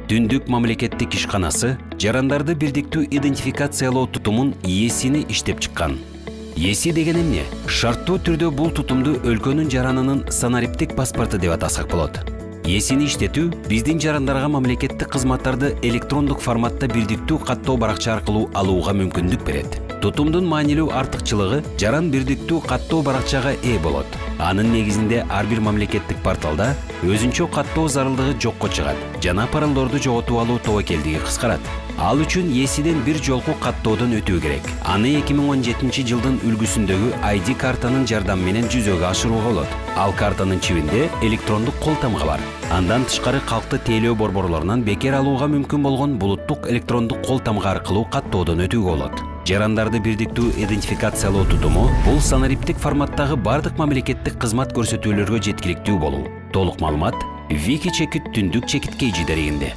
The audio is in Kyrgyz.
Түндүк мамлекеттик ишканасы жарандарды бирдиктүү идентификациялоо тутумун ИЭСини иштеп чыккан. ИЭСи деген эмне? Шарттуу түрдө бул тутумду өлкөнүн жаранынын санариптик паспорту деп атасак болот. ИЭСини иштетүү биздин жарандарга мамлекеттик кызматтарды электрондук форматта бирдиктүү каттоо баракча аркылуу алууга мүмкүндүк берет. Тутумдун маанилүү артыкчылыгы жаран бирдиктүү каттоо баракчага ээ болот. Анын негизинде ар бир мамлекеттик порталда өзүнчө каттоо зарылдыгы жокко чыгат жана паролдорду жоготуп алуу тобокелдиги кыскарат. Ал үчүн ИЭСиден бир жолку каттоодон өтүү керек. Аны 2017 жылдын үлгүсүндөгү ID картанын жардамы менен жүзөгө ашырууга болот. Ал картанын чибинде электрондук кол тамга бар. Андан тышкары калкты тейлөө борборлорунан бекер алууга мүмкүн болгон булуттук электрондук кол тамга аркылуу каттоодон өтүүгө болот. Жарандарды бирдиктүү идентификациялоо тутуму бул санариптик форматтагы бардык мамлекеттик кызмат көрсөтүүлөргө жеткиликтүү болуу. Толук маалымат Вики чекит түндүк чекит кейжи дарегинде.